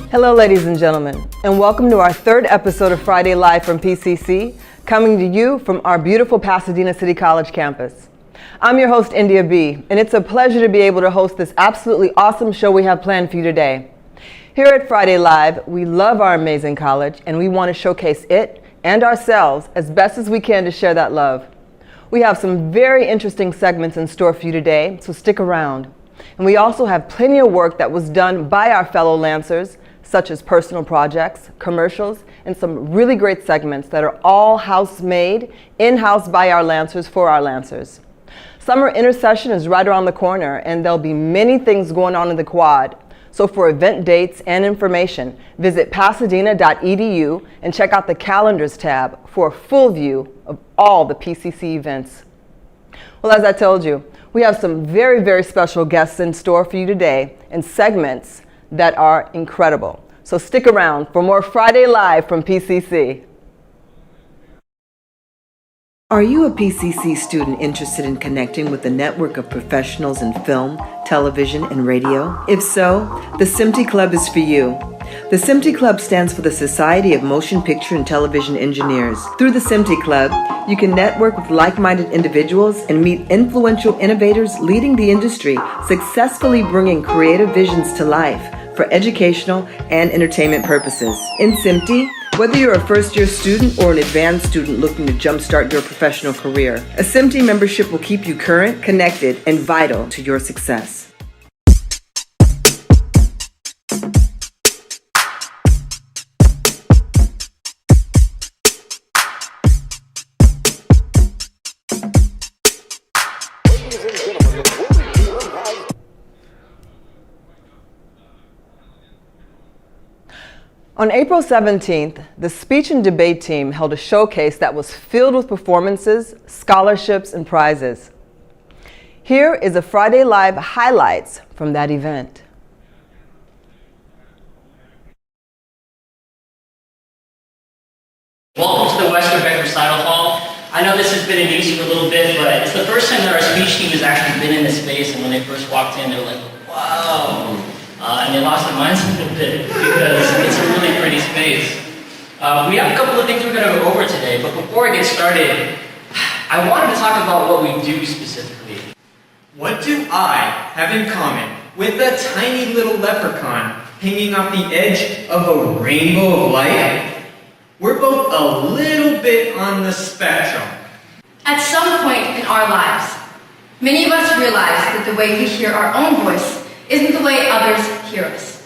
Hello, ladies and gentlemen, and welcome to our third episode of Friday Live from PCC, coming to you from our beautiful Pasadena City College campus. I'm your host, India B, and it's a pleasure to be able to host this absolutely awesome show we have planned for you today. Here at Friday Live, we love our amazing college, and we want to showcase it and ourselves as best as we can to share that love. We have some very interesting segments in store for you today, so stick around. And we also have plenty of work that was done by our fellow Lancers, such as personal projects, commercials, and some really great segments that are all house-made, in-house by our Lancers for our Lancers. Summer Intercession is right around the corner, and there'll be many things going on in the quad. So for event dates and information, visit pasadena.edu and check out the Calendars tab for a full view of all the PCC events. Well, as I told you, we have some very, very special guests in store for you today and segments that are incredible. So stick around for more Friday Live from PCC. Are you a PCC student interested in connecting with a network of professionals in film, television, and radio? If so, the SMPTE Club is for you. The SMPTE Club stands for the Society of Motion Picture and Television Engineers. Through the SMPTE Club, you can network with like-minded individuals and meet influential innovators leading the industry, successfully bringing creative visions to life for educational and entertainment purposes. In SMPTE, whether you're a first-year student or an advanced student looking to jumpstart your professional career, a SMPTE membership will keep you current, connected, and vital to your success. On April 17th, the speech and debate team held a showcase that was filled with performances, scholarships, and prizes. Here is a Friday Live highlights from that event. Welcome to the Western Beck Recital Hall. I know this has been in use for a little bit, but it's the first time that our speech team has actually been in this space, and when they first walked in, they were like, wow. And they lost their minds a little bit because it's a really pretty space. We have a couple of things we're going to go over today, but before I get started, I wanted to talk about what we do specifically. What do I have in common with a tiny little leprechaun hanging off the edge of a rainbow of light? We're both a little bit on the spectrum. At some point in our lives, many of us realize that the way we hear our own voice isn't the way others hear us.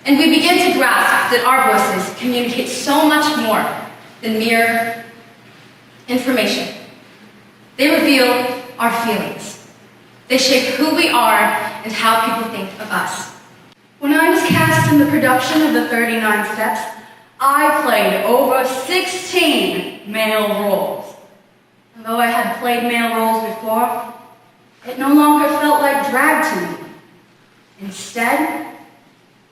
And we begin to grasp that our voices communicate so much more than mere information. They reveal our feelings. They shape who we are and how people think of us. When I was cast in the production of the 39 Steps, I played over 16 male roles. And though I had played male roles before, it no longer felt like drag to me. Instead,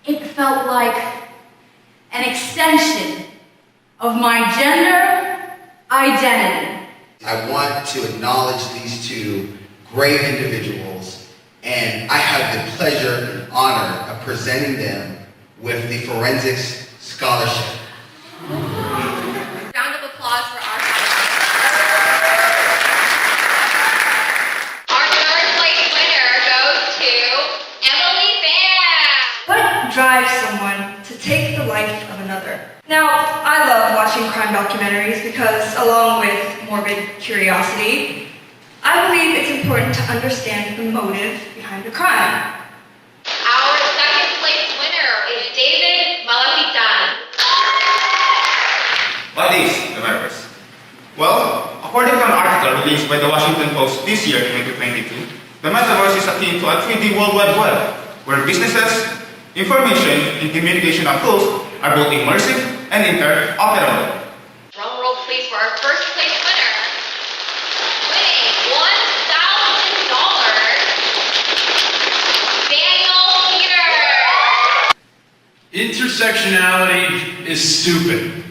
it felt like an extension of my gender identity. I want to acknowledge these two great individuals, and I have the pleasure and honor of presenting them with the Forensics Scholarship. Round of applause for our drive someone to take the life of another. Now, I love watching crime documentaries because, along with morbid curiosity, I believe it's important to understand the motive behind a crime. Our second place winner is David Malapitan. What is the virus? Well, according to an article released by the Washington Post this year, 2022, the metaverse is akin to a 3D World Wide Web, where businesses, information, and communication tools are both immersive and interoperable. Drum roll please for our first place winner. Winning $1,000, Daniel Peter. Intersectionality is stupid.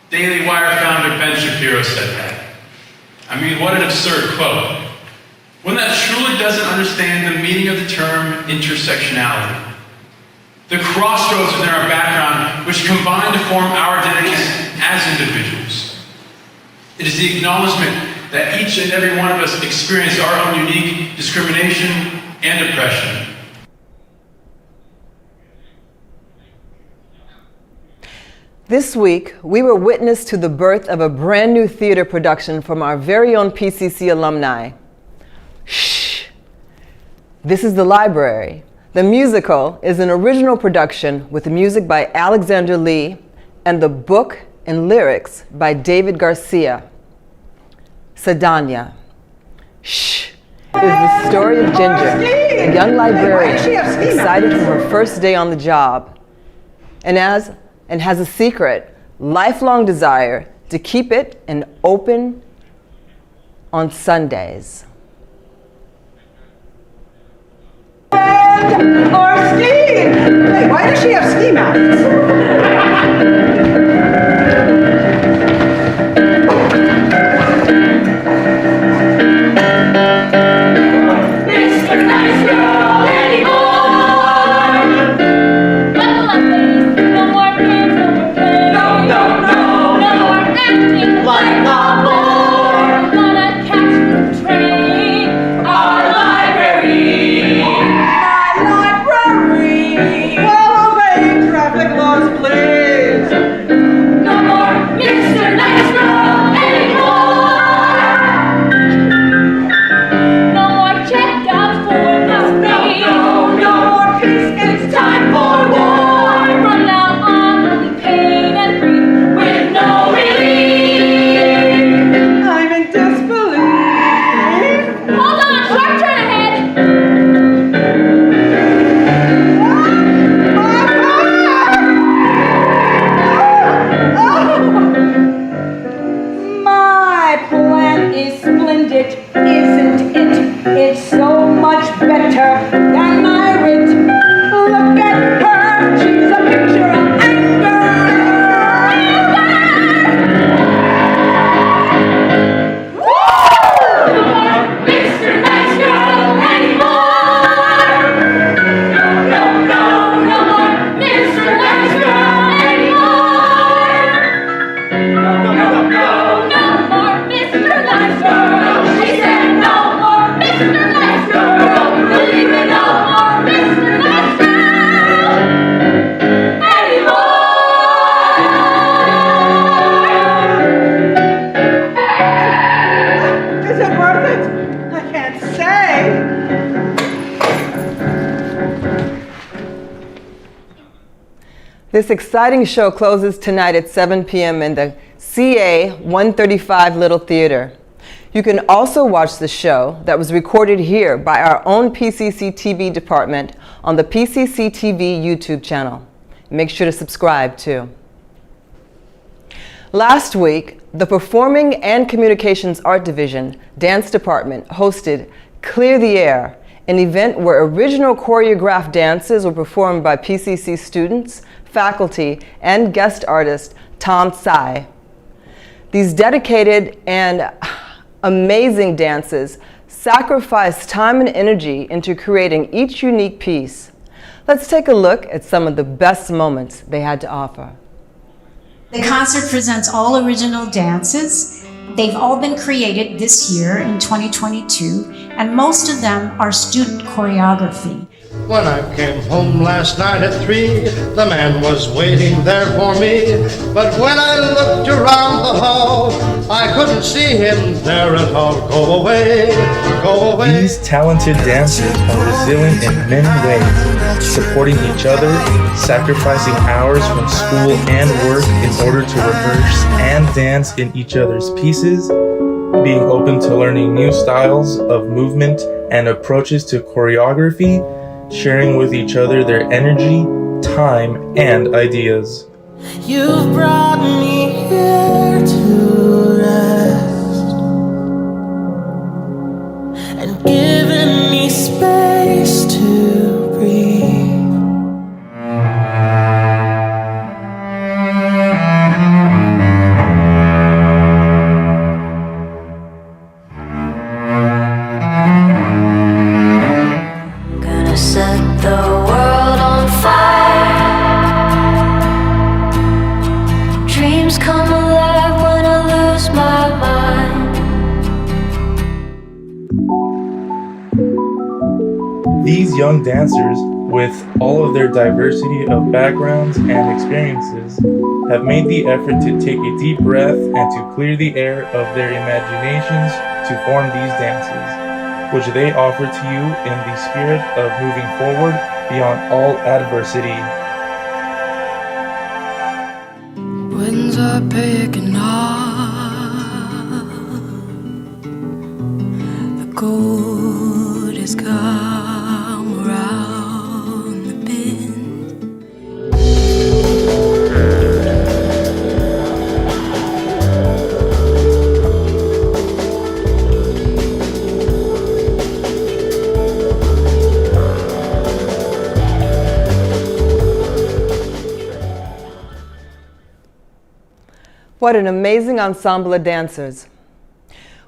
Daily Wire founder Ben Shapiro said that. I mean, what an absurd quote. One that truly doesn't understand the meaning of the term intersectionality. the crossroads in our background which combine to form our identities as individuals. It is the acknowledgement that each and every one of us experience our own unique discrimination and oppression. This week, we were witness to the birth of a brand new theater production from our very own PCC alumni. Shh! This is The Library. The musical is an original production with music by Alexander Lee and the book and lyrics by David Garcia. Sadania. Shh! Is the story of Ginger, a young librarian excited for her first day on the job, and has a secret, lifelong desire to keep it and open on Sundays. Or ski! Hey, why does she have ski masks? Mr. Nice Girl anymore. Buckle up, ladies. No more pants over play. No, no, no. No more acting like a bore. Wanna catch the train. Our library. Well, obey traffic laws, please. No more Mr. Nice Girl anymore. No more checkouts for Miss B. No more peace, it's time for war. Run now on the pain and grief with no relief. I'm in disbelief. Hold on, sharp turn ahead. My plan is splendid, isn't it? It's so much better than my wit. Look at her, she's a picture of anger. No more Mr. Nice Girl anymore. No, no, no more Mr. Nice Girl anymore. No more Mr. Nice Girl. She said no more Mr. Nice Girl. Believe it, no more Mr. Nice Girl anymore. Is it worth it? I can't say. This exciting show closes tonight at 7 p.m. in the CA 135 Little Theater. You can also watch the show that was recorded here by our own PCC TV department on the PCC TV YouTube channel. Make sure to subscribe too. Last week, the Performing and Communications Art Division Dance Department hosted Clear the Air, an event where original choreographed dances were performed by PCC students, faculty, and guest artist Tom Tsai. These dedicated and amazing dances sacrifice time and energy into creating each unique piece. Let's take a look at some of the best moments they had to offer. The concert presents all original dances. They've all been created this year in 2022, and most of them are student choreography. When I came home last night at 3, the man was waiting there for me. But when I looked around the hall, I couldn't see him there at all. Go away, go away. These talented dancers are resilient in many ways, supporting each other, sacrificing hours from school and work in order to rehearse and dance in each other's pieces, being open to learning new styles of movement and approaches to choreography, sharing with each other their energy, time, and ideas. You've brought me here to rest and given me space to breathe. Gonna set the world on fire. These young dancers, with all of their diversity of backgrounds and experiences, have made the effort to take a deep breath and to clear the air of their imaginations to form these dances, which they offer to you in the spirit of moving forward beyond all adversity. Winds are picking up, the cold has come around the bend. What an amazing ensemble of dancers.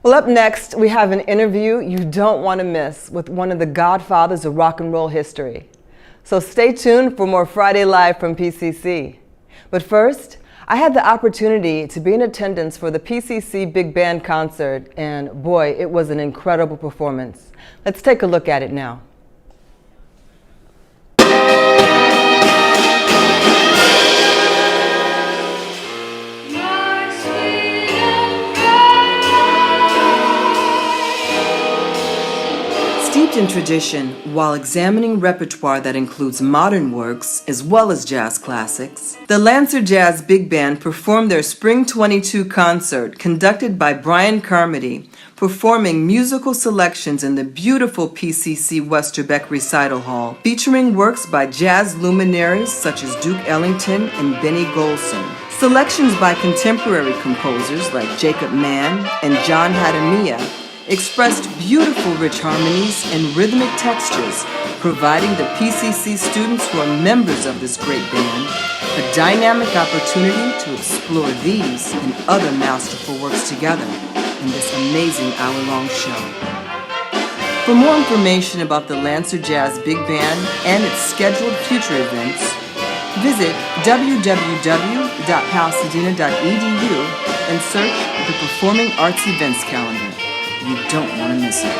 Well, up next, we have an interview you don't want to miss with one of the godfathers of rock and roll history. So stay tuned for more Friday Live from PCC. But first, I had the opportunity to be in attendance for the PCC Big Band concert, and boy, it was an incredible performance. Let's take a look at it now. Steeped in tradition, while examining repertoire that includes modern works as well as jazz classics, the Lancer Jazz Big Band performed their Spring 22 concert conducted by Brian Carmody, performing musical selections in the beautiful PCC Westerbeck Recital Hall, featuring works by jazz luminaries such as Duke Ellington and Benny Golson. Selections by contemporary composers like Jacob Mann and John Hadamiya expressed beautiful rich harmonies and rhythmic textures, providing the PCC students who are members of this great band a dynamic opportunity to explore these and other masterful works together in this amazing hour-long show. For more information about the Lancer Jazz Big Band and its scheduled future events, visit www.pasadena.edu and search the Performing Arts Events calendar. You don't want to miss it.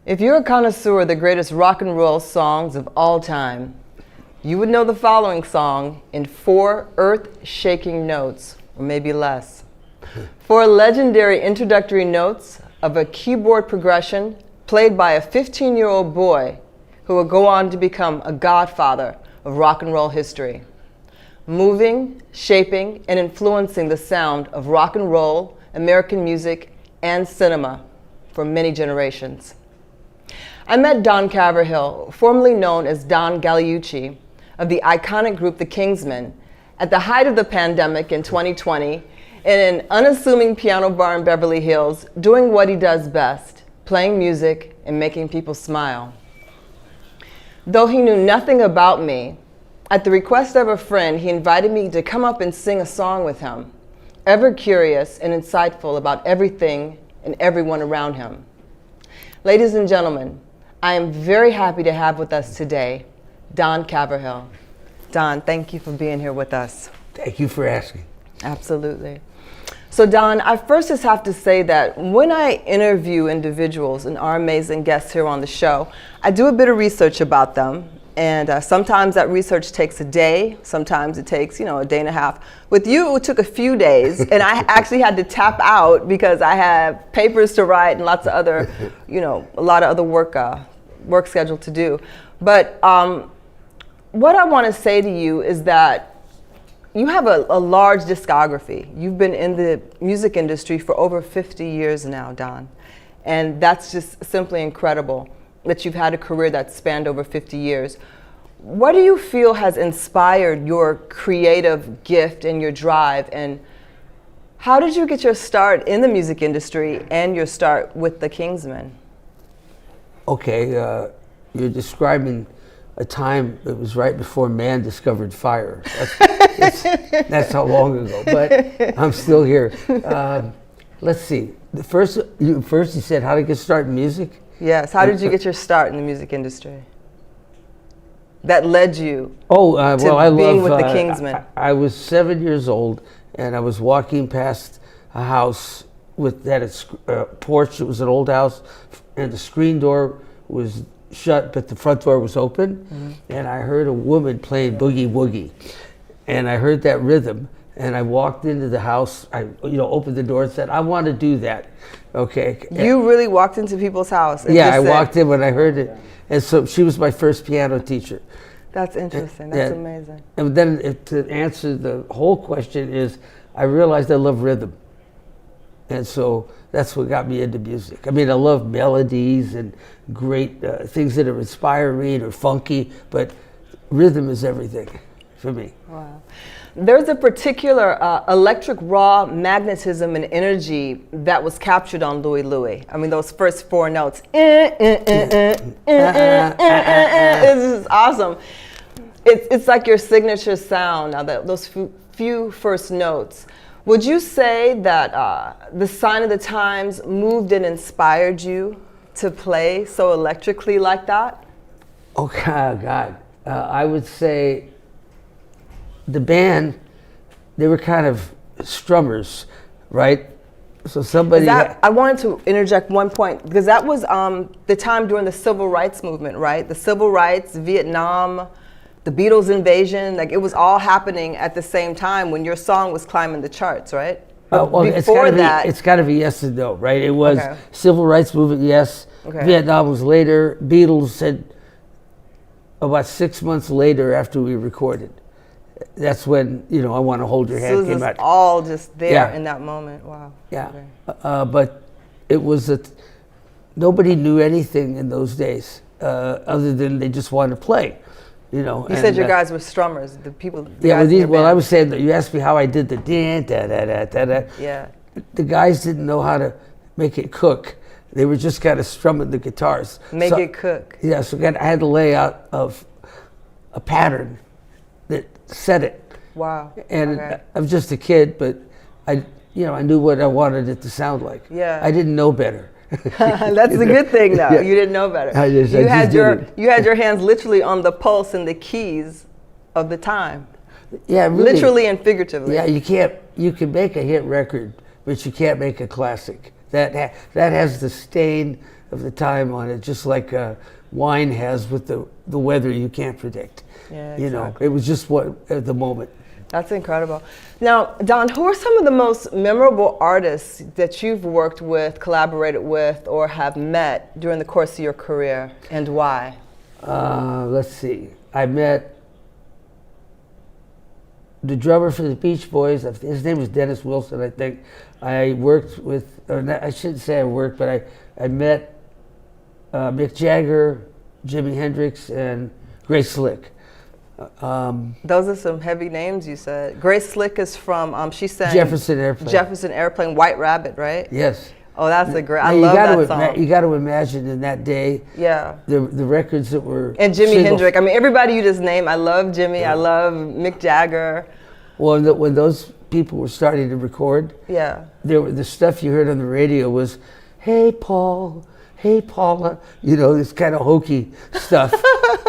If you're a connoisseur of the greatest rock and roll songs of all time, you would know the following song in 4 earth-shaking notes, or maybe less. 4 legendary introductory notes of a keyboard progression played by a 15-year-old boy who would go on to become a godfather of rock and roll history, moving, shaping, and influencing the sound of rock and roll, American music, and cinema for many generations. I met Don Caverhill, formerly known as Don Galliucci, of the iconic group The Kingsmen, at the height of the pandemic in 2020 in an unassuming piano bar in Beverly Hills, doing what he does best, playing music and making people smile. Though he knew nothing about me, at the request of a friend, he invited me to come up and sing a song with him, ever curious and insightful about everything and everyone around him. Ladies and gentlemen, I am very happy to have with us today Don Caverhill. Don, thank you for being here with us. Thank you for asking. Absolutely. So Don, I first just have to say that when I interview individuals and our amazing guests here on the show, I do a bit of research about them. And sometimes that research takes a day, sometimes it takes, a day and a half. With you, it took a few days, and I actually had to tap out because I have papers to write and lots of other, a lot of other work scheduled to do. But what I want to say to you is that you have a large discography. You've been in the music industry for over 50 years now, Don. And that's just simply incredible that you've had a career that spanned over 50 years. What do you feel has inspired your creative gift and your drive? And How did you get your start in the music industry and your start with the Kingsmen? Okay, you're describing a time that was right before man discovered fire. That's how long ago, but I'm still here. Let's see. First you said how to get started in music? Yes, how did you get your start in the music industry? That led you to being with the Kingsmen. I was 7 years old, and I was walking past a house that a porch. It was an old house, and the screen door was shut, but the front door was open, and I heard a woman playing boogie woogie, and I heard that rhythm, and I walked into the house. I opened the door and said, "I want to do that." Okay. You really walked into people's house? And I walked in when I heard it, and so she was my first piano teacher. That's interesting. That's amazing. And then to answer the whole question is, I realized I love rhythm. And so that's what got me into music. I mean, I love melodies and great things that are inspiring or funky, but rhythm is everything for me. Wow. There's a particular electric raw magnetism and energy that was captured on Louie Louie. I mean, those first four notes. It's just awesome. It's like your signature sound. Now, those few first notes. Would you say that the Sign of the Times moved and inspired you to play so electrically like that? Oh, God. I would say the band, they were kind of strummers, right? So somebody... I wanted to interject one point, because that was the time during the Civil Rights Movement, right? The Civil Rights, Vietnam, the Beatles invasion, like it was all happening at the same time when your song was climbing the charts, right? Well, it's got to be yes and no, right? It was Civil Rights Movement, yes. Okay. Vietnam was later. Beatles said about 6 months later after we recorded. That's when, I Want to Hold Your Hand came out. All just there in that moment. Wow. Yeah. Okay. But it was nobody knew anything in those days other than they just wanted to play. You said your guys were strummers, the people. I was saying that you asked me how I did the da-da-da-da-da. Yeah. The guys didn't know how to make it cook. They were just kind of strumming the guitars. Make it cook. Yeah, so I had to lay out of a pattern that set it. Wow. And I'm just a kid, but I knew what I wanted it to sound like. Yeah. I didn't know better. That's a good thing, though. Yeah. You didn't know better. You had your hands literally on the pulse and the keys of the time. Yeah, really. Literally and figuratively. Yeah, you can make a hit record, but you can't make a classic. That has the stain of the time on it, just like wine has with the weather you can't predict. Yeah, exactly. It was just at the moment. That's incredible. Now, Don, who are some of the most memorable artists that you've worked with, collaborated with, or have met during the course of your career, and why? Let's see. I met the drummer for the Beach Boys. His name was Dennis Wilson, I think. I worked with, I shouldn't say I worked, but I met Mick Jagger, Jimi Hendrix, and Grace Slick. Those are some heavy names you said. Grace Slick is from, she sang Jefferson Airplane. Jefferson Airplane, White Rabbit, right? Yes. Oh, that's a great, I love that song. You got to imagine in that day, the records that were... And Jimi Hendrix, I mean, everybody you just named, I love Jimmy, I love Mick Jagger. Well, when those people were starting to record, the stuff you heard on the radio was, "Hey, Paul, hey, Paula," this kind of hokey stuff,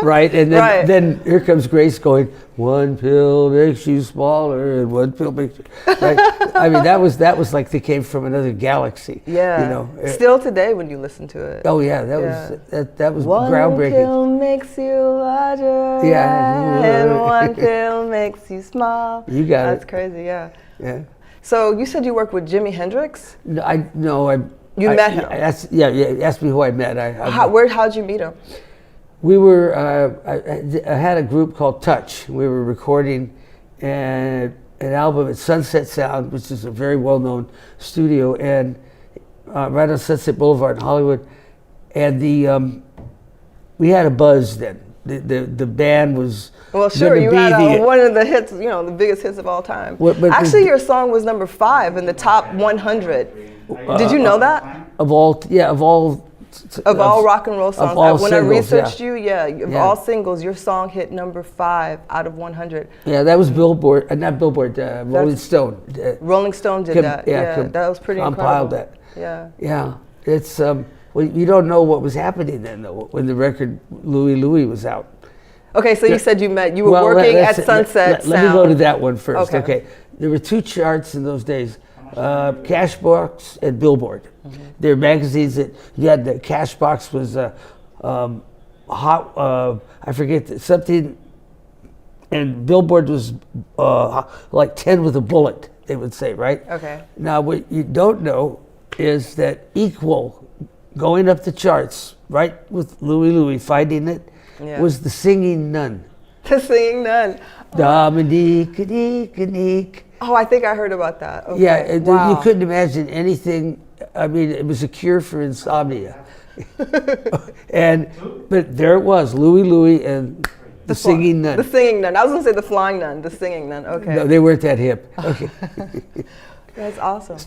right? And then here comes Grace going, "One pill makes you smaller, and one pill makes you..." Right? I mean, that was like they came from another galaxy. Yeah. Still today, when you listen to it. Oh yeah, that was groundbreaking. One pill makes you larger. Yeah. And one pill makes you small. You got That's crazy. Yeah. Yeah. So you said you worked with Jimi Hendrix? You met him? Ask me who I met. How'd you meet him? We were, I had a group called Touch. We were recording an album at Sunset Sound, which is a very well-known studio, and right on Sunset Boulevard in Hollywood. And we had a buzz then. the band was. Well, sure, gonna you be had the, one of the hits, the biggest hits of all time. But Actually, your song was number 5 in the top 100. Did you know that? Of all rock and roll songs. all When singles, I researched yeah. you, of all singles, your song hit number 5 out of 100. Yeah, that was Billboard, not Billboard, Rolling Stone. Rolling Stone did that. Yeah, that was pretty incredible. Compiled that. Yeah. Yeah, it's well, you don't know what was happening then though when the record Louie Louie was out. Okay, so you said you were working at Sunset Let me go to that one first. Okay. There were 2 charts in those days, Cashbox and Billboard. They're magazines that you had. The Cashbox was hot. I forget something, and Billboard was like 10 with a bullet. They would say, right? Okay. Now what you don't know is that equal, going up the charts, right with Louie Louie, finding it, was the Singing Nun. The Singing Nun. Dominique. Oh, I think I heard about that. Okay. Yeah, wow. You couldn't imagine anything. I mean, it was a cure for insomnia. But there it was, Louie Louie and the Singing Nun. The Singing Nun. I was going to say the Flying Nun, the Singing Nun. Okay. No, they weren't that hip. Okay. That's awesome.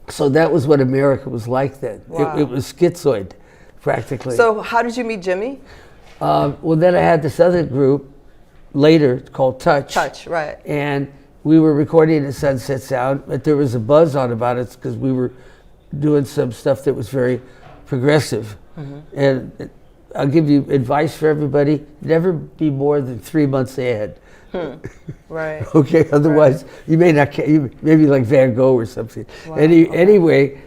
So that was what America was like then. Wow. It was schizoid, practically. So how did you meet Jimmy? Well, then I had this other group later called Touch. Touch, right. And we were recording at Sunset Sound, but there was a buzz on about it because we were doing some stuff that was very progressive. And I'll give you advice for everybody: never be more than 3 months ahead. Right. Okay. Otherwise, you may not. Maybe like Van Gogh or something. Wow. Anyway,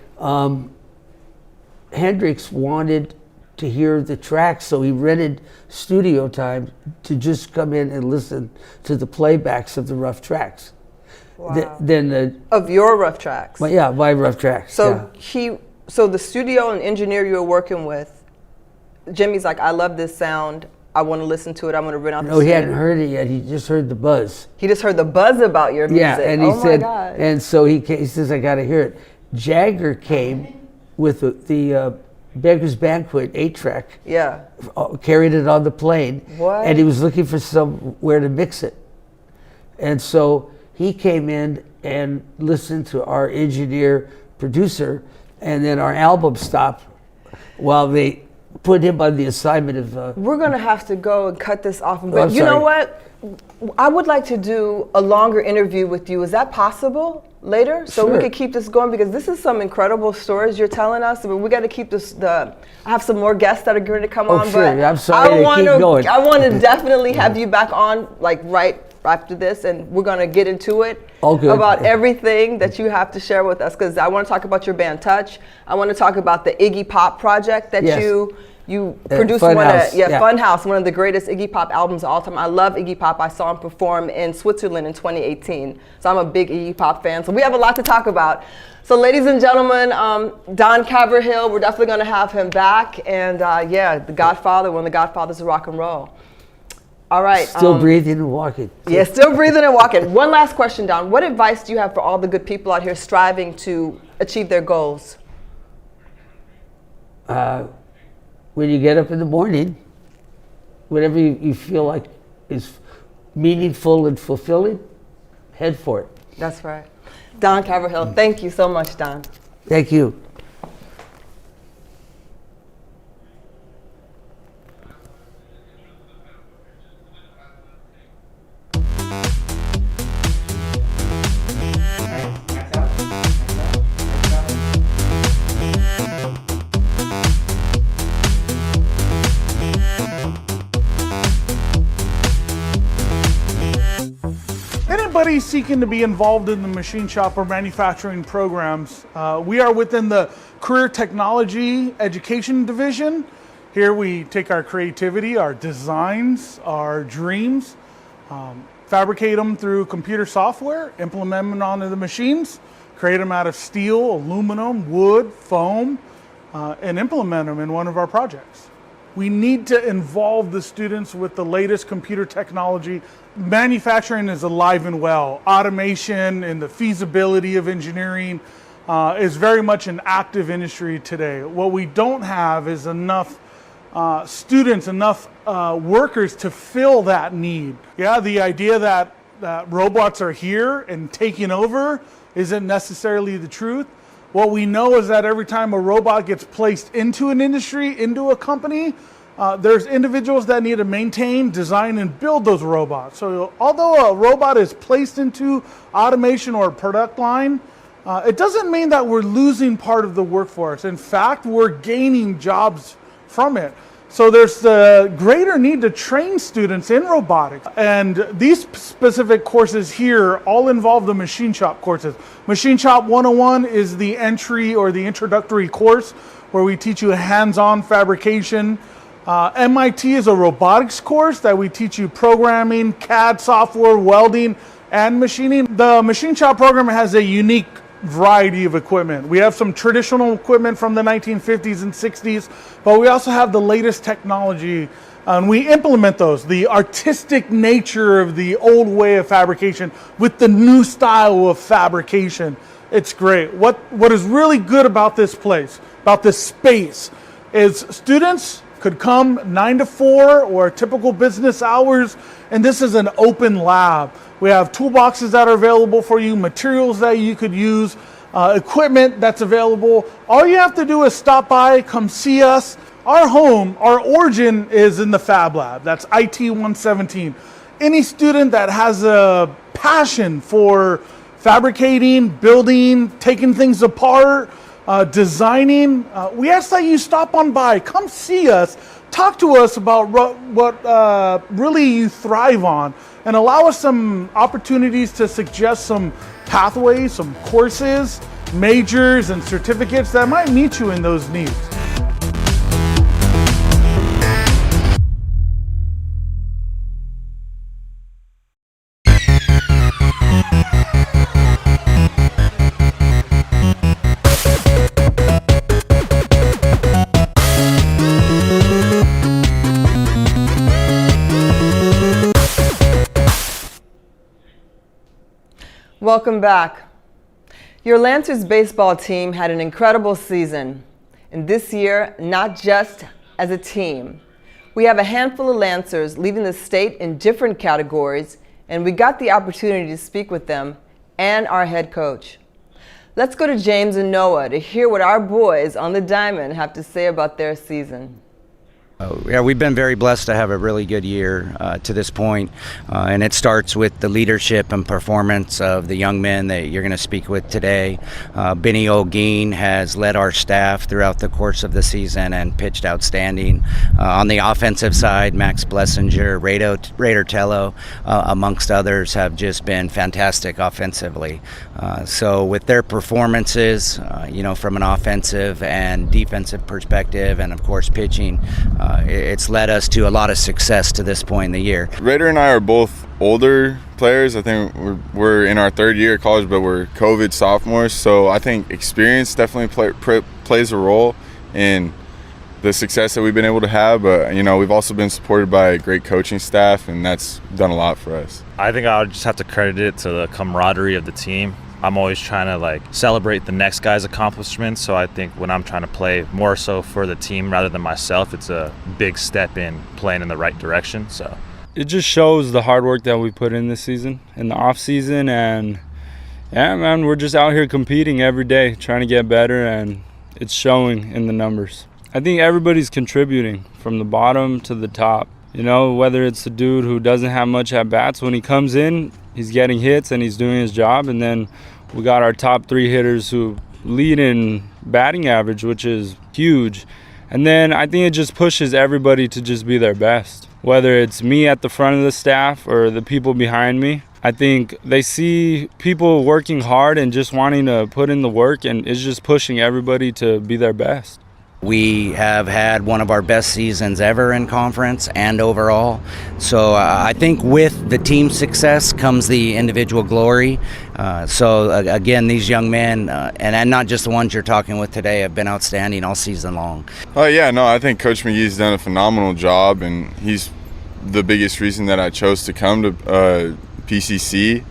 Hendrix wanted to hear the tracks, so he rented studio time to just come in and listen to the playbacks of the rough tracks. Wow. Of your rough tracks. Well, yeah, my rough tracks. So so the studio and engineer you were working with, Jimmy's like, I love this sound. I want to listen to it. I'm going to rent out the No, he hadn't heard it yet. He just heard the buzz. He just heard the buzz about your music. Yeah, and he my said, God. and so he says, I got to hear it. Jagger came with the Beggar's Banquet 8-track. Yeah. Carried it on the plane. What? And he was looking for somewhere to mix it. And so he came in and listened to our engineer, producer, and then our album stopped while they put him on the assignment of... We're going to have to go and cut this off. I'm You know sorry. what? I would like to do a longer interview with you. Is that possible later? So we Sure. could keep this going, because this is some incredible stories you're telling us. But we got to keep this. I have some more guests that are going to come on. Sure. But I'm sorry to keep going. I want to definitely have you back on, like right after this, and we're going to get into it. All good. About everything that you have to share with us, because I want to talk about your band Touch. I want to talk about the Iggy Pop project that Yes. you produced. Funhouse, Funhouse, one of the greatest Iggy Pop albums of all time. I love Iggy Pop. I saw him perform in Switzerland in 2018. So I'm a big Iggy Pop fan. So we have a lot to talk about. So ladies and gentlemen, Don Caverhill, we're definitely going to have him back. And the Godfather, one of the Godfathers of rock and roll. All right. Still breathing and walking. Yeah, still breathing and walking. One last question, Don. What advice do you have for all the good people out here striving to achieve their goals? When you get up in the morning, whatever you feel like is meaningful and fulfilling, head for it. That's right. Don Caverhill, thank you so much, Don. Thank you. Anybody seeking to be involved in the machine shop or manufacturing programs, we are within the Career Technology Education Division. Here we take our creativity, our designs, our dreams, fabricate them through computer software, implement them onto the machines, create them out of steel, aluminum, wood, foam, and implement them in one of our projects. We need to involve the students with the latest computer technology. Manufacturing is alive and well. Automation and the feasibility of engineering is very much an active industry today. What we don't have is enough students, enough workers to fill that need. Yeah, the idea that robots are here and taking over isn't necessarily the truth. What we know is that every time a robot gets placed into an industry, into a company, there's individuals that need to maintain, design, and build those robots. So although a robot is placed into automation or a product line, it doesn't mean that we're losing part of the workforce. In fact, we're gaining jobs from it. So there's the greater need to train students in robotics. And these specific courses here all involve the machine shop courses. Machine Shop 101 is the entry or the introductory course where we teach you hands-on fabrication. MIT is a robotics course that we teach you programming, CAD software, welding, and machining. The machine shop program has a unique variety of equipment. We have some traditional equipment from the 1950s and 60s, but we also have the latest technology, and we implement those. The artistic nature of the old way of fabrication with the new style of fabrication. It's great. What is really good about this place, about this space, is students could come 9 to 4 or typical business hours, and this is an open lab. We have toolboxes that are available for you, materials that you could use, equipment that's available. All you have to do is stop by, come see us. Our home, our origin is in the FabLab. That's IT 117. Any student that has a passion for fabricating, building, taking things apart, designing, we ask that you stop on by, come see us, talk to us about what really you thrive on, and allow us some opportunities to suggest some pathways, some courses, majors, and certificates that might meet you in those needs. Welcome back. Your Lancers baseball team had an incredible season, and this year, not just as a team. We have a handful of Lancers leading the state in different categories, and we got the opportunity to speak with them and our head coach. Let's go to James and Noah to hear what our boys on the diamond have to say about their season. Yeah, we've been very blessed to have a really good year to this point, and it starts with the leadership and performance of the young men that you're going to speak with today. Benny O'Gean has led our staff throughout the course of the season and pitched outstanding. On the offensive side, Max Blessinger, Raider Tello, amongst others, have just been fantastic offensively. So with their performances, from an offensive and defensive perspective, and of course pitching, it's led us to a lot of success to this point in the year. Raider and I are both older players. I think we're in our third year of college, but we're COVID sophomores. So I think experience definitely plays a role in the success that we've been able to have. But, we've also been supported by a great coaching staff, and that's done a lot for us. I think I would just have to credit it to the camaraderie of the team. I'm always trying to celebrate the next guy's accomplishments, so I think when I'm trying to play more so for the team rather than myself, it's a big step in playing in the right direction. So it just shows the hard work that we put in this season, in the off season, and yeah, man, we're just out here competing every day, trying to get better, and it's showing in the numbers. I think everybody's contributing from the bottom to the top. Whether it's the dude who doesn't have much at bats, when he comes in, he's getting hits and he's doing his job, and then we got our top 3 hitters who lead in batting average, which is huge. And then I think it just pushes everybody to just be their best. Whether it's me at the front of the staff or the people behind me, I think they see people working hard and just wanting to put in the work, and it's just pushing everybody to be their best. We have had one of our best seasons ever in conference and overall. So I think with the team success comes the individual glory. So again, these young men, and not just the ones you're talking with today, have been outstanding all season long. I think Coach McGee's done a phenomenal job, and he's the biggest reason that I chose to come to PCC.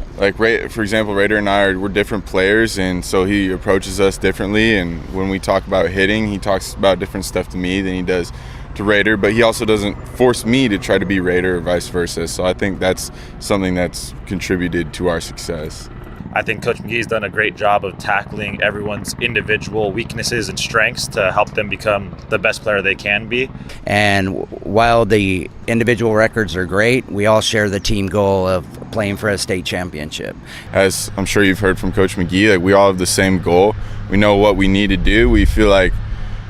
For example, Raider and I we're different players, and so he approaches us differently. And when we talk about hitting, he talks about different stuff to me than he does to Raider, but he also doesn't force me to try to be Raider or vice versa. So I think that's something that's contributed to our success. I think Coach McGee's done a great job of tackling everyone's individual weaknesses and strengths to help them become the best player they can be. And while the individual records are great, we all share the team goal of playing for a state championship. As I'm sure you've heard from Coach McGee, like, we all have the same goal. We know what we need to do. We feel like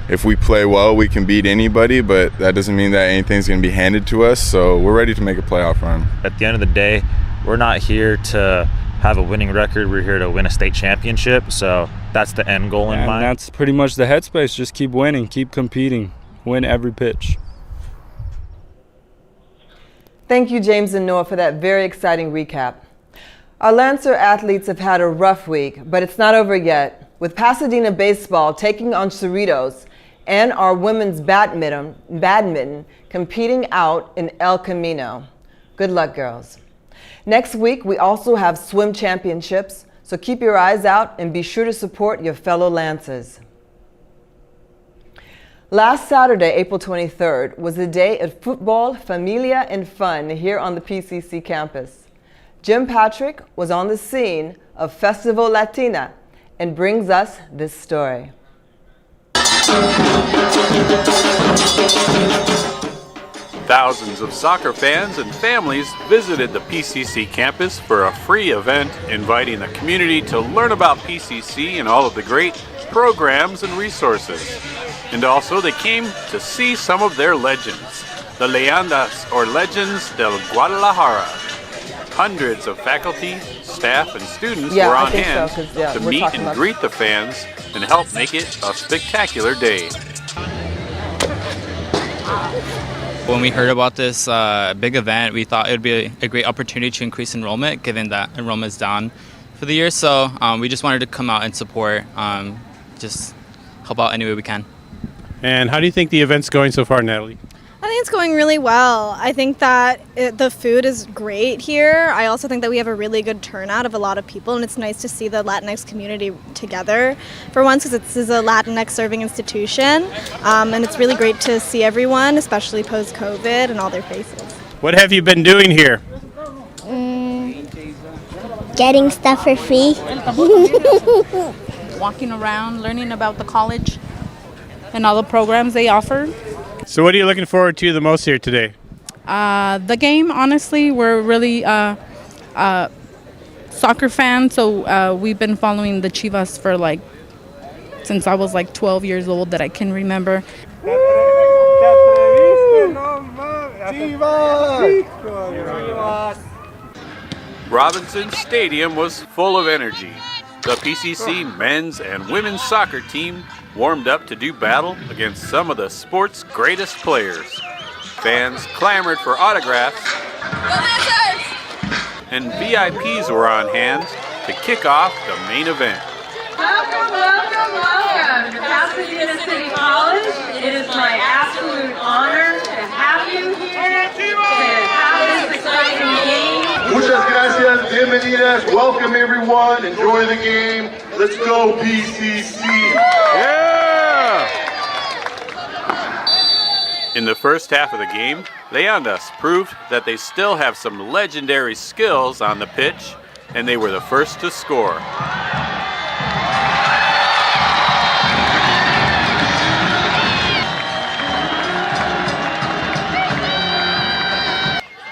if we play well, we can beat anybody, but that doesn't mean that anything's going to be handed to us. So we're ready to make a playoff run. At the end of the day, we're not here to have a winning record. We're here to win a state championship. So that's the end goal in mind. And that's pretty much the headspace. Just keep winning, keep competing, win every pitch. Thank you, James and Noah, for that very exciting recap. Our Lancer athletes have had a rough week, but it's not over yet, with Pasadena baseball taking on Cerritos and our women's badminton competing out in El Camino. Good luck, girls. Next week, we also have swim championships, so keep your eyes out and be sure to support your fellow Lancers. Last Saturday, April 23rd, was the day of football, familia, and fun here on the PCC campus. Jim Patrick was on the scene of Festiva Latinx and brings us this story. Thousands of soccer fans and families visited the PCC campus for a free event inviting the community to learn about PCC and all of the great programs and resources. And also they came to see some of their legends, the Leyendas or Legends del Guadalajara. Hundreds of faculty, staff, and students were on hand to meet and greet the fans and help make it a spectacular day. When we heard about this big event, we thought it would be a great opportunity to increase enrollment, given that enrollment is down for the year. So we just wanted to come out and support, just help out any way we can. And how do you think the event's going so far, Natalie? I think it's going really well. I think that the food is great here. I also think that we have a really good turnout of a lot of people, and it's nice to see the Latinx community together for once, because this is a Latinx serving institution, and it's really great to see everyone, especially post-COVID, and all their faces. What have you been doing here? Getting stuff for free. Walking around, learning about the college and all the programs they offer. So what are you looking forward to the most here today? The game, honestly, we're really soccer fans, so we've been following the Chivas for since I was 12 years old that I can remember. Robinson Stadium was full of energy. The PCC men's and women's soccer team warmed up to do battle against some of the sport's greatest players. Fans clamored for autographs, and VIPs were on hand to kick off the main event. Welcome to Pasadena City College. It is my absolute honor to have you here to have this exciting game. Muchas gracias, bienvenidas, welcome everyone, enjoy the game, let's go PCC! Yeah! In the first half of the game, Leyendas proved that they still have some legendary skills on the pitch, and they were the first to score.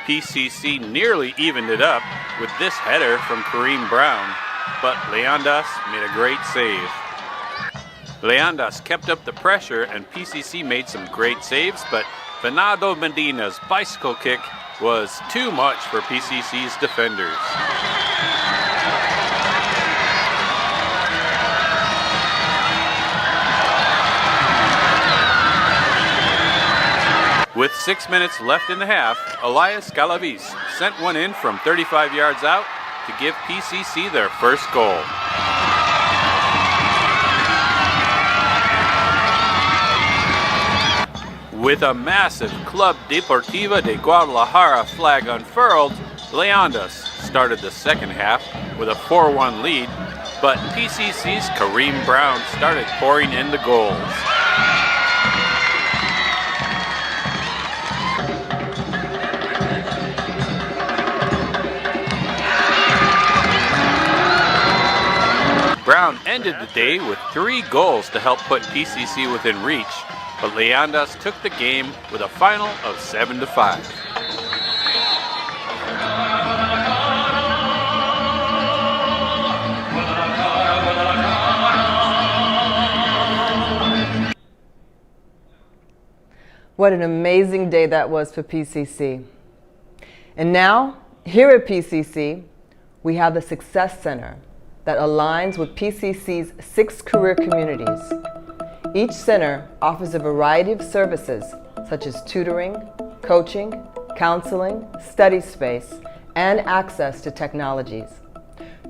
PCC nearly evened it up with this header from Kareem Brown, but Leyendas made a great save. Leyendas kept up the pressure and PCC made some great saves, but Venado Medina's bicycle kick was too much for PCC's defenders. With 6 minutes left in the half, Elias Galavis sent one in from 35 yards out to give PCC their first goal. With a massive Club Deportiva de Guadalajara flag unfurled, Leyendas started the second half with a 4-1 lead, but PCC's Kareem Brown started pouring in the goals. Brown ended the day with 3 goals to help put PCC within reach, but Leandas took the game with a final of 7-5. What an amazing day that was for PCC. And now, here at PCC, we have the Success Center that aligns with PCC's 6 career communities. Each center offers a variety of services such as tutoring, coaching, counseling, study space, and access to technologies.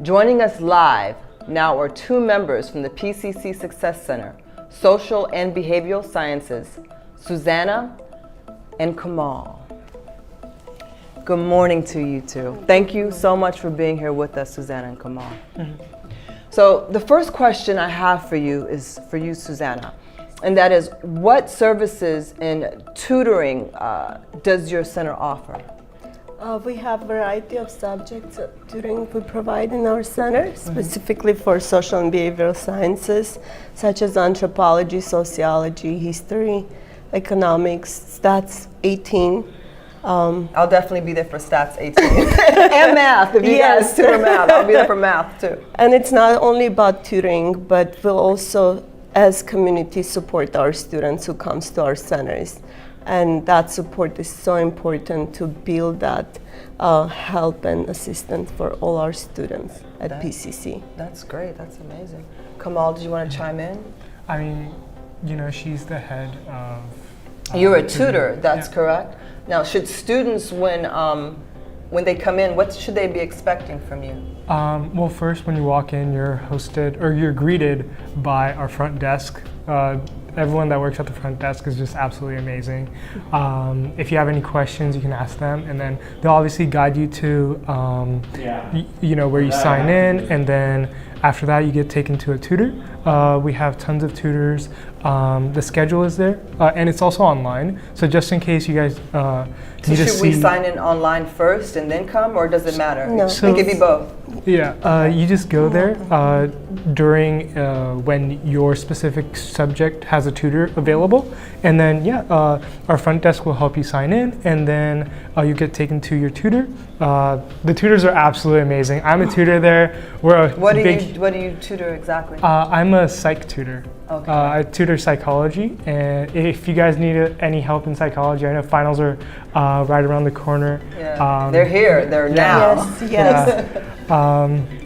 Joining us live now are 2 members from the PCC Success Center, Social and Behavioral Sciences, Susanna and Kamal. Good morning to you two. Thank you so much for being here with us, Susanna and Kamal. So the first question I have for you is for you, Susanna, and that is, what services in tutoring does your center offer? We have a variety of subjects of tutoring we provide in our center, specifically for social and behavioral sciences, such as anthropology, sociology, history, economics, stats 18. I'll definitely be there for stats 18 and math. If you guys tutor math, I'll be there for math too. And it's not only about tutoring, but we'll also, as community, support our students who comes to our centers. And that support is so important to build that help and assistance for all our students at PCC. That's great. That's amazing. Kamal, do you want to chime in? I mean, you know, she's the head of... You're a tutor, that's correct. Now, should students, when they come in, what should they be expecting from you? Well, first, when you walk in, you're hosted, or you're greeted by our front desk. Everyone that works at the front desk is just absolutely amazing. If you have any questions, you can ask them, and then they'll obviously guide you to, you know, where you sign in, and then after that, you get taken to a tutor. We have tons of tutors. The schedule is there, and it's also online. So just in case you guys need to see. Should we sign in online first and then come, or does it matter? No. So, it could be both. Yeah, you just go there during when your specific subject has a tutor available, and then our front desk will help you sign in, and then you get taken to your tutor. The tutors are absolutely amazing. I'm a tutor there. What do you tutor exactly? I'm a psych tutor. Okay. I tutor psychology, and if you guys need any help in psychology, I know finals are right around the corner. Yeah. They're here. They're now. Yes.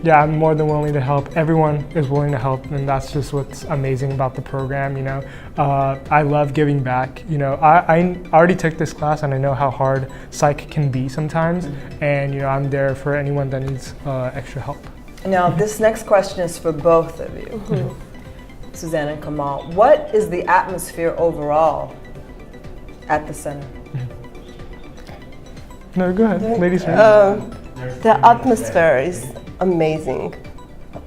Yeah, I'm more than willing to help. Everyone is willing to help, and that's just what's amazing about the program. You know, I love giving back. You know, I already took this class, and I know how hard psych can be sometimes. And you know, I'm there for anyone that needs extra help. Now, this next question is for both of you, Susanna and Kamal. What is the atmosphere overall at the center? No, go ahead, ladies first. The atmosphere is amazing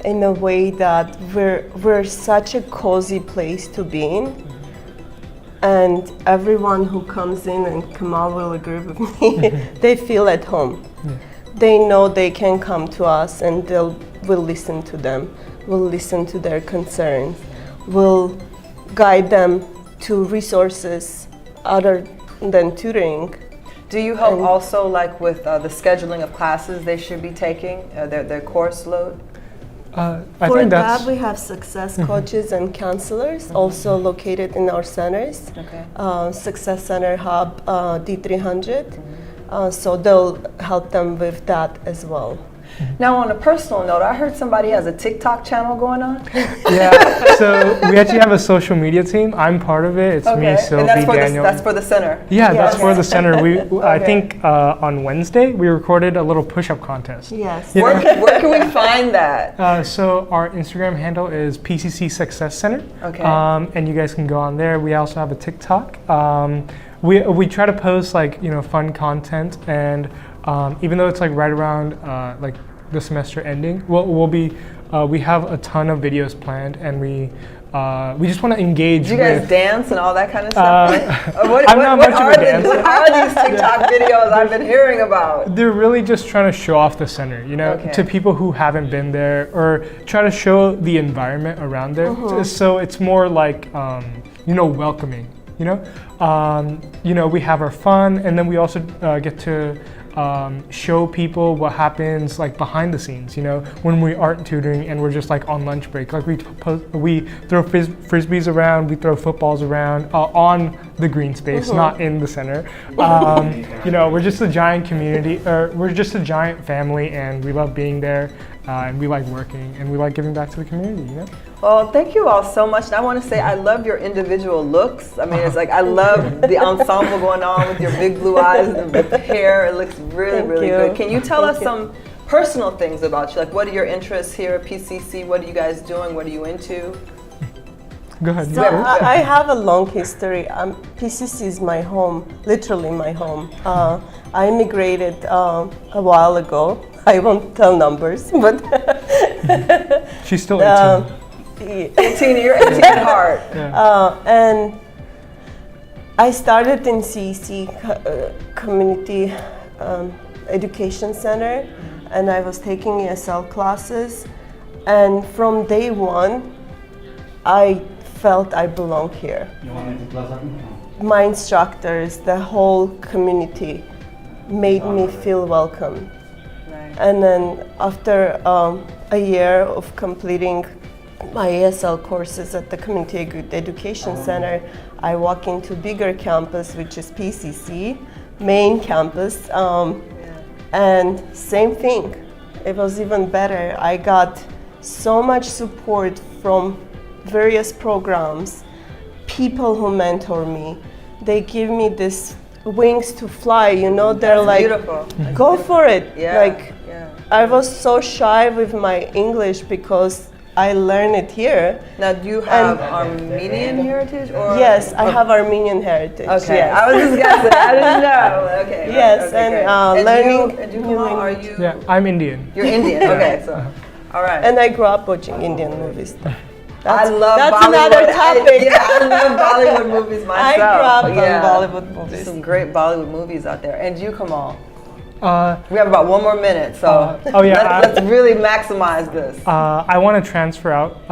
in a way that we're such a cozy place to be in, and everyone who comes in, and Kamal will agree with me, they feel at home. They know they can come to us, and we'll listen to them, we'll listen to their concerns, we'll guide them to resources other than tutoring. Do you help also, like with the scheduling of classes they should be taking, their course load? For that, we have success coaches and counselors also located in our centers. Okay. Success Center Hub D300. So they'll help them with that as well. Now, on a personal note, I heard somebody has a TikTok channel going on. Yeah, so we actually have a social media team. I'm part of it. It's me, Sylvie, and Daniel. That's for the center? Yeah, that's for the center. I think on Wednesday, we recorded a little push-up contest. Yes. Where can we find that? So our Instagram handle is PCC Success Center. Okay. And you guys can go on there. We also have a TikTok. We try to post like, you know, fun content, and even though it's like right around like the semester ending, we have a ton of videos planned, and we just want to engage. Do you guys dance and all that kind of stuff? What I'm not much of a dancer. What are these TikTok videos I've been hearing about? They're really just trying to show off the center, you know, to people who haven't been there, or try to show the environment around there. So it's more like, you know, welcoming, you know? You know, we have our fun, and then we also get to show people what happens like behind the scenes, you know, when we aren't tutoring and we're just like on lunch break. Like we throw frisbees around, we throw footballs around on the green space, not in the center. You know, we're just a giant community, or we're just a giant family, and we love being there, and we like working, and we like giving back to the community, you know? Well, thank you all so much. And I want to say I love your individual looks. I mean, it's like I love the ensemble going on with your big blue eyes and the hair. It looks really, really good. Can you tell us some personal things about you? Like, what are your interests here at PCC? What are you guys doing? What are you into? Go ahead. So I have a long history. PCC is my home, literally my home. I immigrated a while ago. I won't tell numbers, but she's still 18. 18, you're 18 at heart. And I started in CEC, Community Education Center, and I was taking ESL classes. And from day one, I felt I belong here. My instructors, the whole community made me feel welcome. And then after a year of completing my ESL courses at the Community Education Center, I walk into bigger campus, which is PCC, main campus, and same thing. It was even better. I got so much support from various programs, people who mentor me. They give me this wings to fly, you know, they're like, beautiful. Go for it. Yeah. Like, I was so shy with my English because I learned it here. Now, do you have Armenian heritage? Or? Yes, I have Armenian heritage. Okay, yes. I was just guessing. I didn't know. Okay. Yes, okay, and learning. And you, Kamal, are you? Yeah, I'm Indian. You're Indian. Okay, so all right. And I grew up watching Indian movies. I love that's Bollywood. another topic. I love Bollywood movies myself. I grew up on Bollywood movies. There's some great Bollywood movies out there. And you, Kamal? We have about 1 more minute, so let's really maximize this. I want to transfer out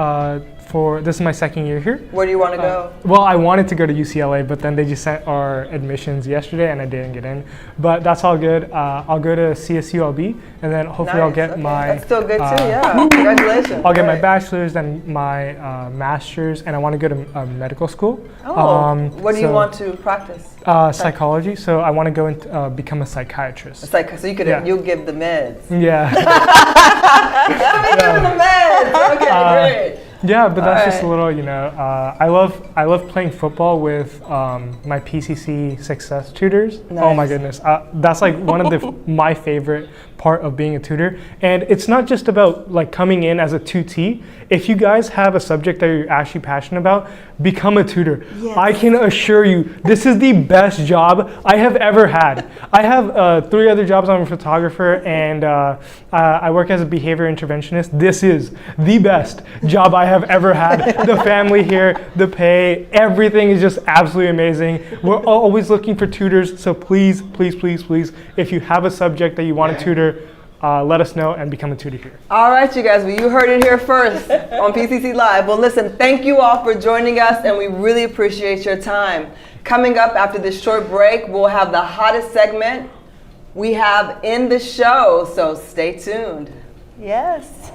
this is my second year here. Where do you want to go? Well, I wanted to go to UCLA, but then they just sent our admissions yesterday and I didn't get in. But that's all good. I'll go to CSULB, and then hopefully I'll get my... That's still good too, yeah. Congratulations. I'll get my bachelor's, then my master's, and I want to go to medical school. Oh, what do you want to practice? Psychology, so I want to go and become a psychiatrist. So you could you'll give the meds. Yeah. Give the meds. Okay, great. Yeah, but that's just a little, you know, I love playing football with my PCC success tutors. Nice. Oh my goodness, that's like one of my favorite part of being a tutor. And it's not just about like coming in as a tutee. If you guys have a subject that you're actually passionate about, become a tutor. Yes. I can assure you, this is the best job I have ever had. I have 3 other jobs. I'm a photographer, and I work as a behavior interventionist. This is the best job I have ever had. The family here, the pay, everything is just absolutely amazing. We're always looking for tutors, so please, please, please, please, if you have a subject that you want to tutor, let us know and become a tutor here. All right, you guys, well, you heard it here first on PCC Live. Well, listen, thank you all for joining us, and we really appreciate your time. Coming up after this short break, we'll have the hottest segment we have in the show, so stay tuned. Yes.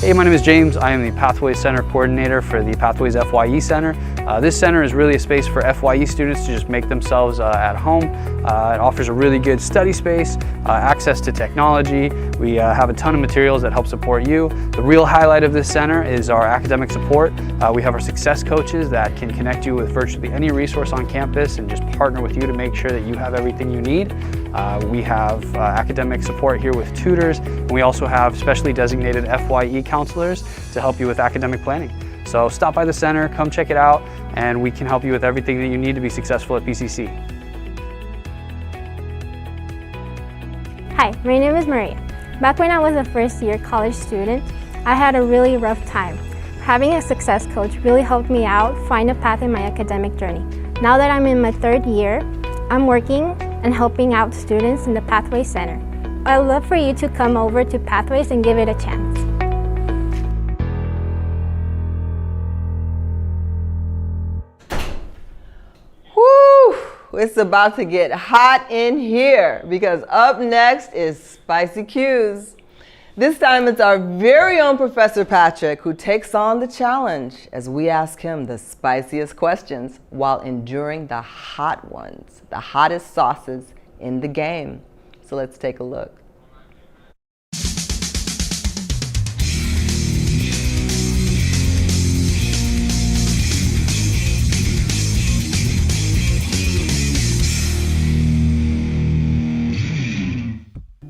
Hey, my name is James. I am the Pathways Center Coordinator for the Pathways FYE Center. This center is really a space for FYE students to just make themselves at home. It offers a really good study space, access to technology. We have a ton of materials that help support you. The real highlight of this center is our academic support. We have our success coaches that can connect you with virtually any resource on campus and just partner with you to make sure that you have everything you need. We have academic support here with tutors, and we also have specially designated FYE counselors to help you with academic planning. So stop by the center, come check it out, and we can help you with everything that you need to be successful at PCC. Hi, my name is Maria. Back when I was a first-year college student, I had a really rough time. Having a success coach really helped me out find a path in my academic journey. Now that I'm in my third year, I'm working and helping out students in the Pathway Center. I'd love for you to come over to Pathways and give it a chance. It's about to get hot in here because up next is Spicy Cues. This time it's our very own Professor Patrick who takes on the challenge as we ask him the spiciest questions while enduring the hot ones, the hottest sauces in the game. So let's take a look.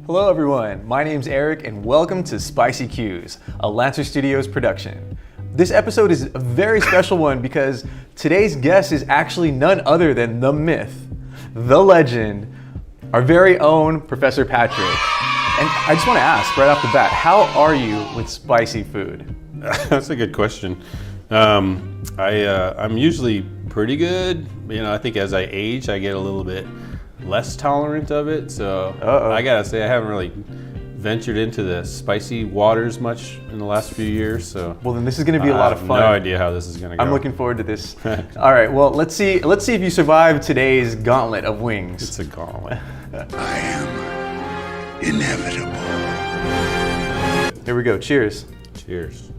Hello everyone, my name's Eric and welcome to Spicy Cues, a Lancer Studios production. This episode is a very special one because today's guest is actually none other than the myth, the legend, our very own Professor Patrick. And I just want to ask right off the bat, how are you with spicy food? That's a good question. I'm usually pretty good. You know, I think as I age, I get a little bit less tolerant of it. So I gotta say, I haven't really ventured into the spicy waters much in the last few years. So well, then this is going to be a lot of fun. No idea how this is going to go. I'm looking forward to this. All right, well, let's see if you survive today's gauntlet of wings. It's a gauntlet. I am inevitable. Here we go. Cheers. Cheers.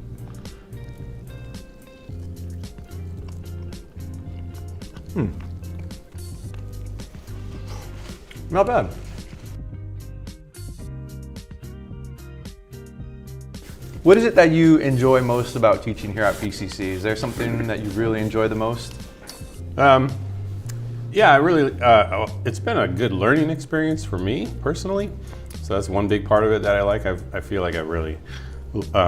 Not bad. What is it that you enjoy most about teaching here at PCC? Is there something that you really enjoy the most? Yeah, I really, it's been a good learning experience for me personally. So that's one big part of it that I like. I feel like I've really,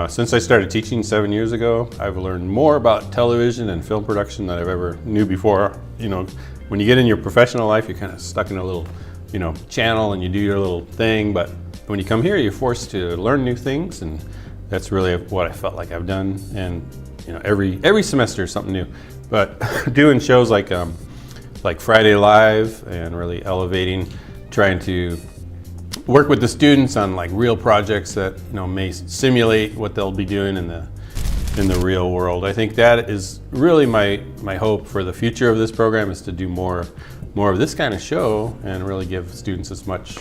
since I started teaching 7 years ago, I've learned more about television and film production than I've ever knew before. You know, when you get in your professional life, you're kind of stuck in a little, you know, channel and you do your little thing. But when you come here, you're forced to learn new things, and that's really what I felt like I've done. And you know, every semester is something new. But doing shows like Friday Live and really elevating, trying to work with the students on like real projects that, you know, may simulate what they'll be doing in the real world. I think that is really my hope for the future of this program, is to do more of this kind of show and really give students as much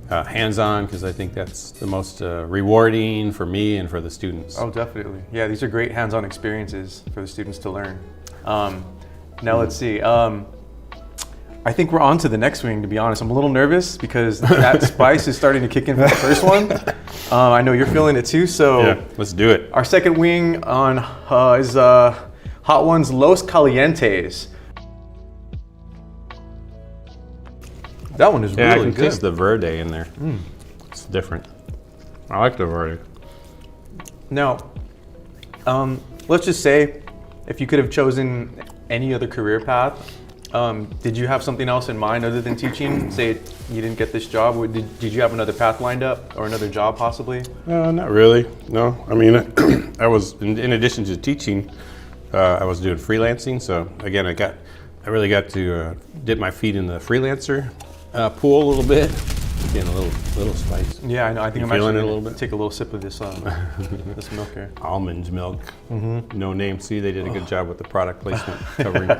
hands-on, because I think that's the most rewarding for me and for the students. Oh, definitely. Yeah, these are great hands-on experiences for the students to learn. Now let's see. I think we're on to the next wing, to be honest. I'm a little nervous because that spice is starting to kick in for the first one. I know you're feeling it too, so yeah, let's do it. Our second wing on is Hot Ones Los Calientes. That one is really good. I can taste the verde in there. It's different. I like the verde. Now, let's just say, if you could have chosen any other career path, did you have something else in mind other than teaching? Say you didn't get this job, or did you have another path lined up or another job possibly? Not really, no. I mean, I was, in addition to teaching, I was doing freelancing. So again, I really got to dip my feet in the freelancer pool a little bit. Getting a little spice. Yeah, I know. I think I'm feeling actually it a little bit. Take a little sip of this this milk here. Almond milk. No name. See, they did a good job with the product placement covering.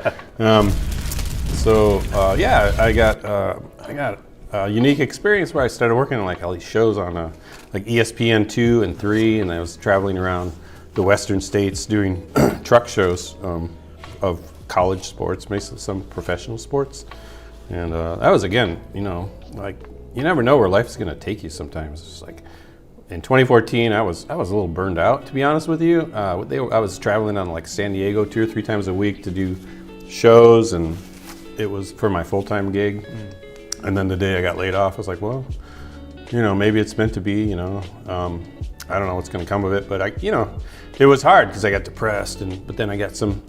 Yeah, I got a unique experience where I started working on like all these shows on like ESPN 2 and 3, and I was traveling around the western states doing truck shows of college sports, maybe some professional sports. And that was, again, you know, like, you never know where life's gonna take you sometimes. It's like, in 2014, I was a little burned out, to be honest with you. I was traveling on like San Diego 2 or 3 times a week to do shows, and it was for my full-time gig. And then the day I got laid off, I was like, well, you know, maybe it's meant to be, you know. I don't know what's gonna come of it, but you know, it was hard because I got depressed, but then I got some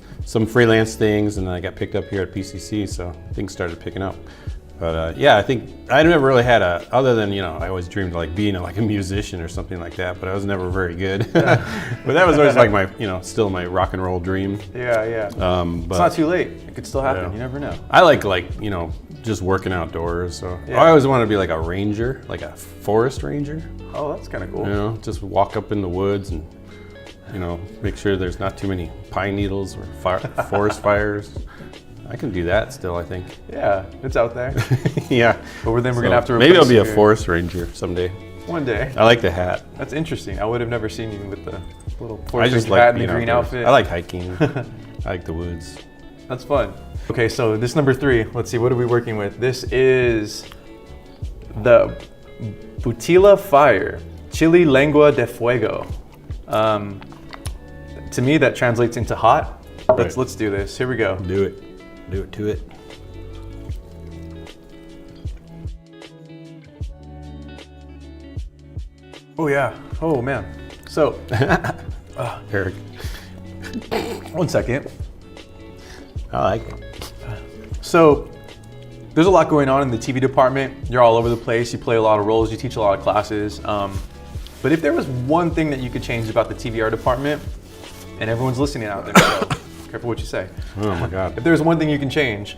freelance things, and then I got picked up here at PCC, so things started picking up. But yeah, I think I never really had other than, you know, I always dreamed of like being like a musician or something like that, but I was never very good. But that was always like my, you know, still my rock and roll dream. Yeah, yeah. But it's not too late. It could still happen. Yeah. You never know. I like, you know, just working outdoors. So Yeah. I always wanted to be like a ranger, like a forest ranger. Oh, that's kind of cool. You know, just walk up in the woods and, you know, make sure there's not too many pine needles or forest fires. I can do that still, I think. Yeah, it's out there. Yeah. But then we're gonna have to maybe I'll be a your- forest ranger someday. One day. I like the hat. That's interesting. I would have never seen you with the little I forest just ranger like hat and the being green outdoors. outfit. I like hiking. I like the woods. That's fun. Okay, so this number 3. Let's see, what are we working with? This is the Butila Fire, Chili Lengua de Fuego. To me, that translates into hot. Let's do this. Here we go. Do it. Do it to it. Oh yeah. Oh man. So, Eric. 1 second. I like it. So, there's a lot going on in the TV department. You're all over the place. You play a lot of roles. You teach a lot of classes. But if there was one thing that you could change about the TVR department, and everyone's listening out there, so careful what you say. Oh my God. If there's one thing you can change,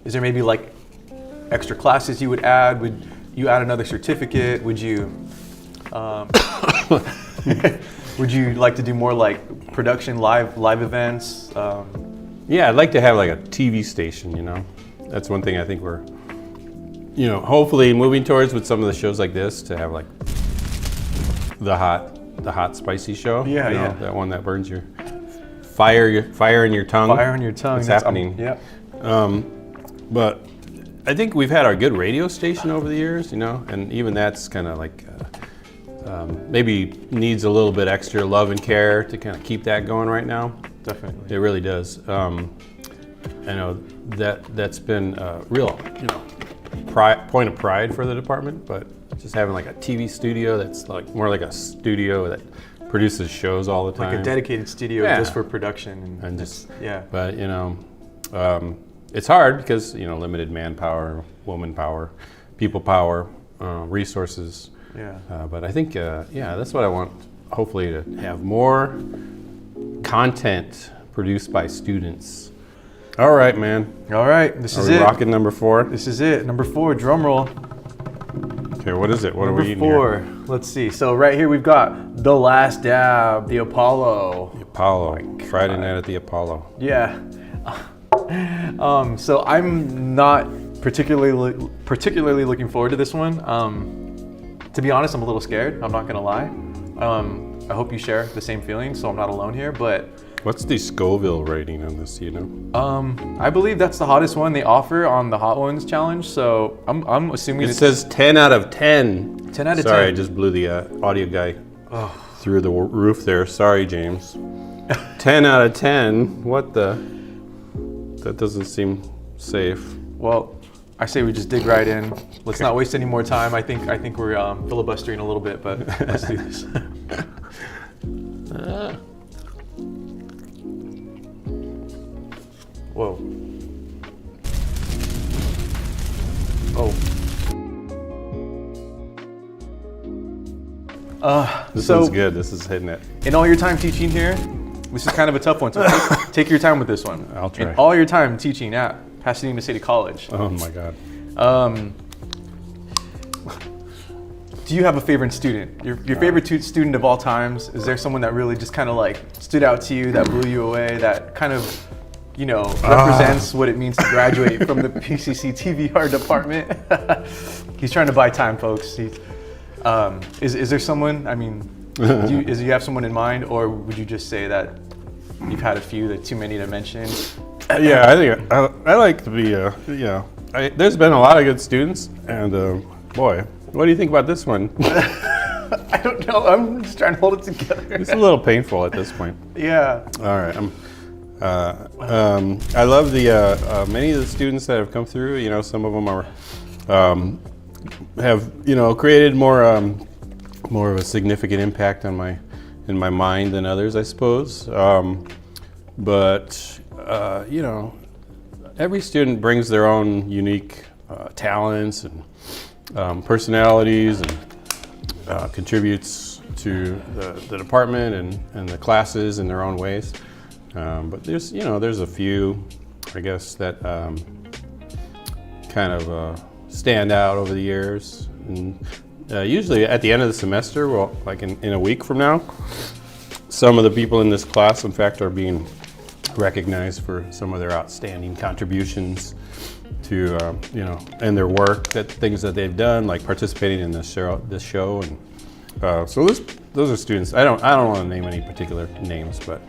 is there maybe like extra classes you would add? Would you add another certificate? Would you would you like to do more like production live events? Yeah, I'd like to have like a TV station, you know. That's one thing I think we're, you know, hopefully moving towards with some of the shows like this, to have like the hot spicy show. Yeah, you know, yeah. that one that burns your fire in your tongue. Fire in your tongue. It's That's- happening. Yeah. But I think we've had our good radio station over the years, you know, and even that's kind of like maybe needs a little bit extra love and care to kind of keep that going right now. Definitely. It really does. I know that's been a real, you know, point of pride for the department, but just having like a TV studio that's like more like a studio that produces shows all the time. Like a dedicated studio just for production and just yeah. But you know, it's hard because, you know, limited manpower, woman power, people power, resources. Yeah. But I think yeah, that's what I want. Hopefully to have more content produced by students. All right, man. All right, this is Are we it. rocking number 4? This is it. Number 4, drum roll. Okay, what is it? What Number are we eating 4. here? Let's see. So right here we've got The Last Dab, the Apollo. The Apollo. Friday night at the Apollo. Yeah. So I'm not particularly looking forward to this one. To be honest, I'm a little scared. I'm not gonna lie. I hope you share the same feeling, so I'm not alone here. But what's the Scoville rating on this? You know? I believe that's the hottest one they offer on the Hot Ones challenge. So I'm assuming it says 10 out of 10. 10 out of 10. Sorry, I just blew the audio guy through the roof there. Sorry, James. 10 out of 10. What the? That doesn't seem safe. Well, I say we just dig right in. Let's not waste any more time. I think we're filibustering a little bit, but let's do this. Whoa. Oh. This one's good. This is hitting it. In all your time teaching here, this is kind of a tough one. So take your time with this one. I'll try. In all your time teaching at Pasadena City College. Oh my God. Do you have a favorite student? Your favorite student of all times? Is there someone that really just kind of like stood out to you, that blew you away, that kind of, you know, represents what it means to graduate from the PCC TVR department? He's trying to buy time, folks. Is there someone? I mean, do you have someone in mind, or would you just say that you've had a few, that too many to mention. Yeah, I think I like to be, there's been a lot of good students, and boy, what do you think about this one? I don't know. I'm just trying to hold it together. It's a little painful at this point. Yeah. All right. I love the many of the students that have come through. You know, some of them are have created more of a significant impact on in my mind than others, I suppose. But every student brings their own unique talents and personalities, and contributes to the department and the classes in their own ways. But there's a few, I guess, that kind of stand out over the years. And usually at the end of the semester, well, like in a week from now, some of the people in this class, in fact, are being recognized for some of their outstanding contributions to and their work, things that they've done, like participating in this show, and so those are students. I don't want to name any particular names, but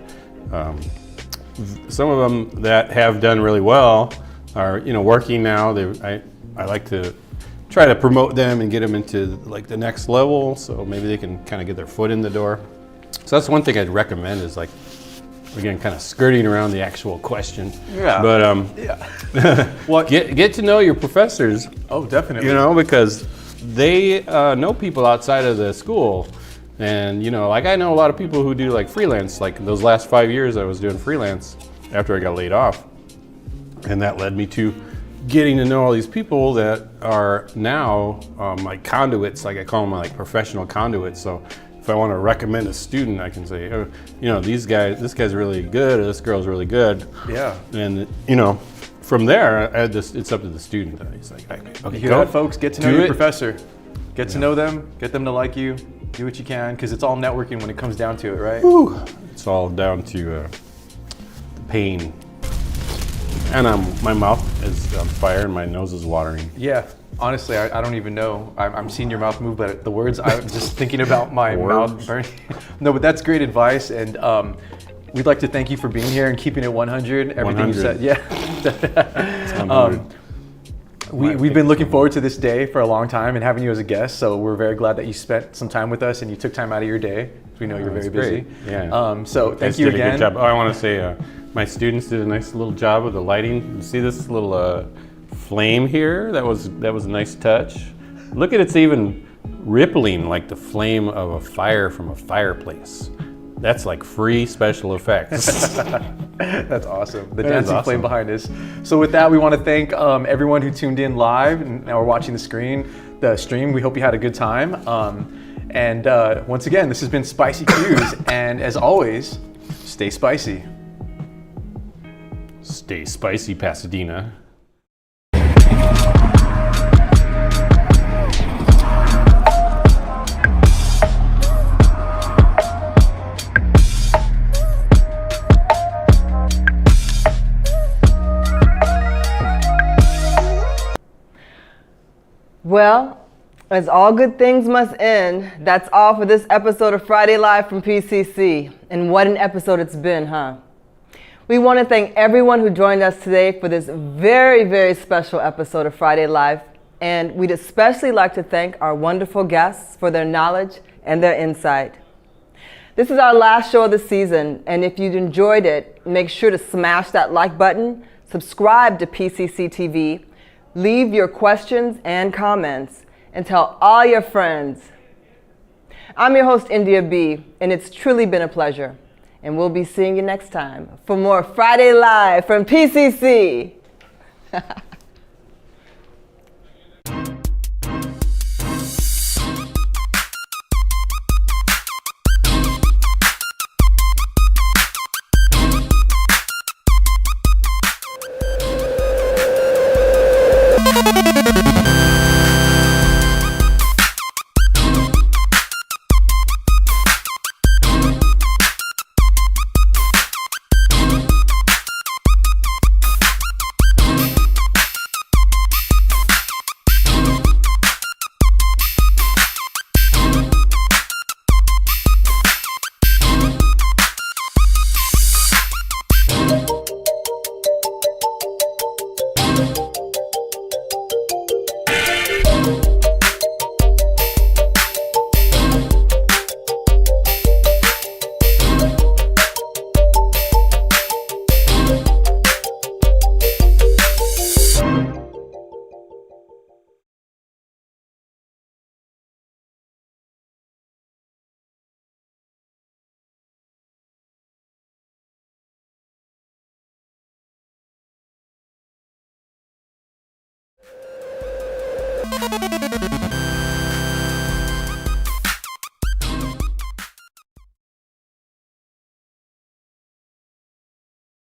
some of them that have done really well are working now. I like to try to promote them and get them into like the next level, so maybe they can kind of get their foot in the door. So that's one thing I'd recommend, is like, again, kind of skirting around the actual question. Yeah. But well, get to know your professors. Oh, definitely. Because they know people outside of the school, and like I know a lot of people who do like freelance. Like those last 5 years, I was doing freelance after I got laid off, and that led me to getting to know all these people that are now like conduits. Like I call them like professional conduits. So if I want to recommend a student, I can say, oh, this guy's really good, or this girl's really good. Yeah. And from there, it's up to the student. He's like, okay, you hear that, folks? Get to know your professor. Get to know them. Get them to like you. Do what you can, because it's all networking when it comes down to it, right? Whew. It's all down to the pain. And my mouth is on fire and my nose is watering. Yeah. Honestly, I don't even know. I'm seeing your mouth move, but the words, I'm just thinking about my mouth burning. No, but that's great advice, and we'd like to thank you for being here and keeping it 100. Everything you said, yeah. We've been looking forward to this day for a long time and having you as a guest, so we're very glad that you spent some time with us and you took time out of your day. We know you're very busy. Yeah. So thank you again. A good job. Oh, I want to say my students did a nice little job with the lighting. You see this little flame here? That was a nice touch. Look at it's even rippling like the flame of a fire from a fireplace. That's like free special effects. That's awesome. The dancing flame behind us. So with that, we want to thank everyone who tuned in live and now we're watching the stream. We hope you had a good time. And once again, this has been Spicy Cues. And as always, stay spicy. Stay spicy, Pasadena. Well, as all good things must end, that's all for this episode of Friday Live from PCC. And what an episode it's been, huh? We want to thank everyone who joined us today for this very, very special episode of Friday Live. And we'd especially like to thank our wonderful guests for their knowledge and their insight. This is our last show of the season, and if you'd enjoyed it, make sure to smash that like button, subscribe to PCC TV, leave your questions and comments, and tell all your friends. I'm your host, India B, and it's truly been a pleasure. And we'll be seeing you next time for more Friday Live from PCC. Thank you.